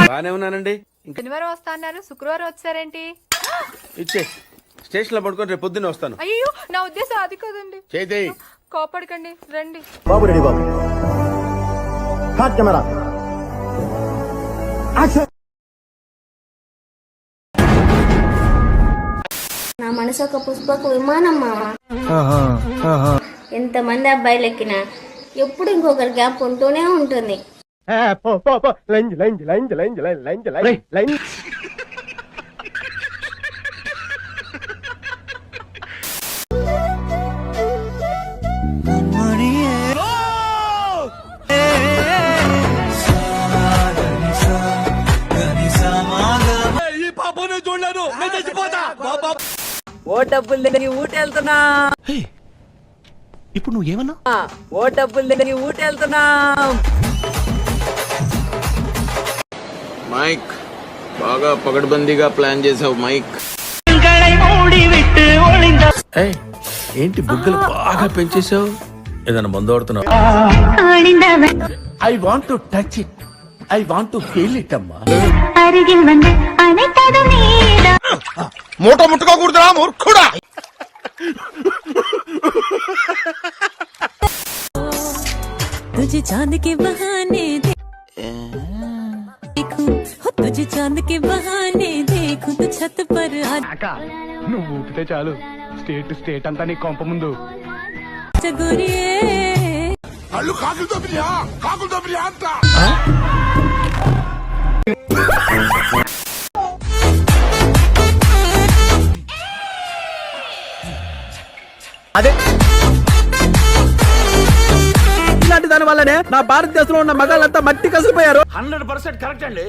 బానే ఉన్నానండి. శనివారం వస్తా అన్నారు, శుక్రవారం వచ్చారేంటి? ఇచ్చే స్టేషన్ లో పడుకొని రేపు పొద్దున్నే వస్తాను. అయ్యో నా ఉద్దేశం అది కాదండి. చేయి. కోపడకండి, రండి. బాబు రెడీ బాబు. హాట్ కెమెరా యాక్షన్. నా మనసు ఒక పుష్పక విమానం మామ. ఎంతమంది అబ్బాయిలు ఎక్కినా ఎప్పుడు ఇంకొకరి గ్యాప్ ఉంటూనే ఉంటుంది. ఓ డబ్బులు దగ్గర ఊటెళ్తున్నా. ఇప్పుడు నువ్వేమన్నా? ఓ డబ్బులు దగ్గర ఊటెళ్తున్నా. మైక్ బాగా పగడ్బందీగా ప్లాన్ చేసావు మైక్. ఏంటి బుగ్గలు బాగా పెంచేసావు? ఏదైనా మందు ఆడుతున్నావు? I want to touch it, I want to feel it అమ్మా. మూట ముట్టుకోకూడదురా మూర్ఖుడా. तुझे चांद के बहाने देखूं, तुझे चांद के बहाने देखूं तो छत पर నువ్వు ఊపితే చాలు స్టేట్ స్టేట్ అంతా నీ కొంప ముందు. चगोरिए అల్లు కాకులతో బిర్యా అంట. అదే ఇలాంటి దాని వల్లనే నా భారతదేశంలో ఉన్న మగాళ్ళంతా మట్టి కసిపోయారు. 100% కరెక్ట్ అండి.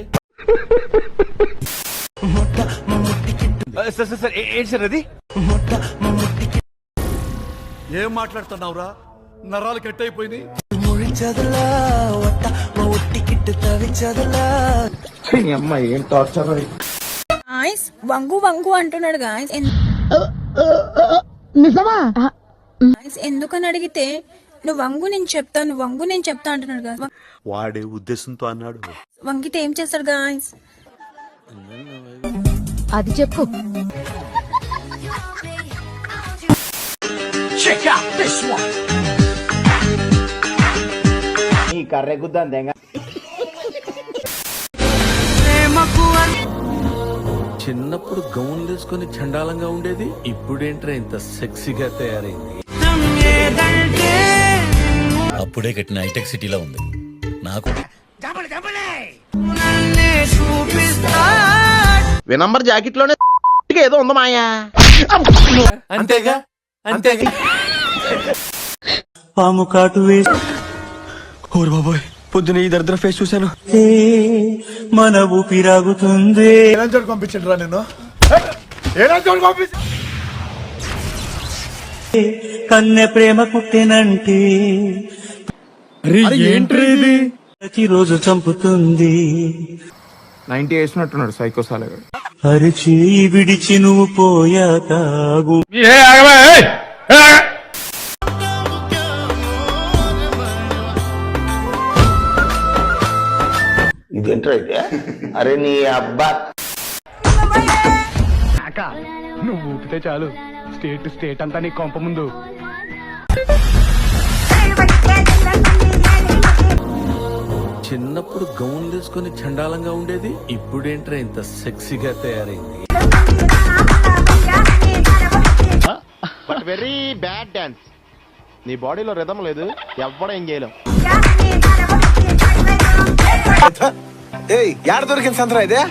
సార్ ఏంటి సార్ అది? ఏం మాట్లాడుతున్నావురా? నరాలు కట్ అయిపోయింది. ఏం టార్చర్. गाइस వంగు వంగు అంటున్నాడు గాయ్స్. నిజమా? గాయ్స్ ఎందుకని అడిగితే నువ్వు వంగు నేను చెప్తా అంటున్నాడు గాయ్స్. వాడే ఉద్దేశంతో అన్నాడు. వంగితే ఏం చేస్తాడు గాయ్స్? అది చెప్పు. ఈ కర్రె గుద్దాం తెంగ. చిన్నప్పుడు గౌన్ వేసుకొని చండాలంగా ఉండేది, ఇప్పుడేంట్రా ఇంత సెక్సీగా తయారైంది? అప్పుడే కట్టిన హైటెక్ సిటీలో ఉంది. నాకు వినంబర్ జాకెట్ లోనే ఏదో ఉందో మాయా. అంతేగా. పాము కాటు వేసి ఓరు బాబోయ్, పొద్దున ఈ దరిద్ర ఫేస్ చూశాను. మన ఊపిరాగుతుంది. పంపించండి రా నేను. కన్నె ప్రేమ పుట్టినంటే ఏంటి ప్రతిరోజు చంపుతుంది. 90 వేసినట్టున్నాడు సైకో సాలగాడు. అరిచి విడిచి నువ్వు పోయాక ఇదేంట్రా అయితే? అరే నీ అబ్బా. నువ్వు ఊపితే చాలు స్టేట్ స్టేట్ అంతా నీ కొంప ముందు. చిన్నప్పుడు గౌన్ వేసుకొని చండాలంగా ఉండేది, ఇప్పుడేంట్రా ఇంత సెక్సీగా తయారైంది? But very bad dance. నీ బాడీలో రిథం లేదు, ఎవ్వడం ఏం చేయలేం. యాడ దొరికింది సంతరా ఇదే?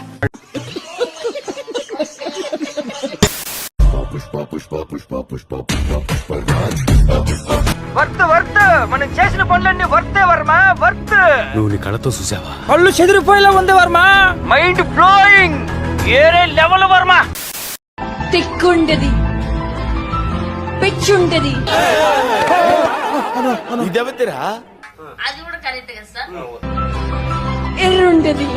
వర్త్ మనం చేసిన పనులన్నీ వర్తే వర్మ, వర్త్. నువ్వు నీ కళ్ళతో చూసావా? పళ్ళు చెదిరిపోయేలా ఉంది వర్మ. మైండ్ బ్లోయింగ్, ఏరే లెవెల్ వర్మ. తిక్కుంటది, పిచ్చుంటది. ఇదేవతిరా? అది కూడా కరెక్ట్ కదా సార్. ఎర్రుంటది.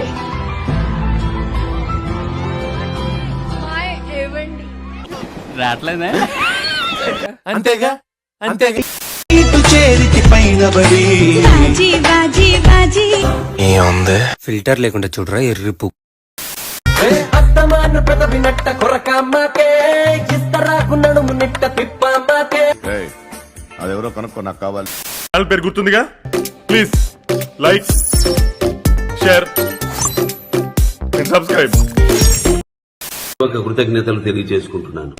రాట్లేదా? అంతేగా. చేరికి పైన బడి బాజీ బాజీ బాజీ ఫిల్టర్ లేకుండా చూడరా ఎర్రిపు. అదెవరో కనుక్కో, నాకు కావాలి. ఛానల్ పేరు గుర్తుందిగా, please like share and subscribe. కృతజ్ఞతలు తెలియజేసుకుంటున్నాను.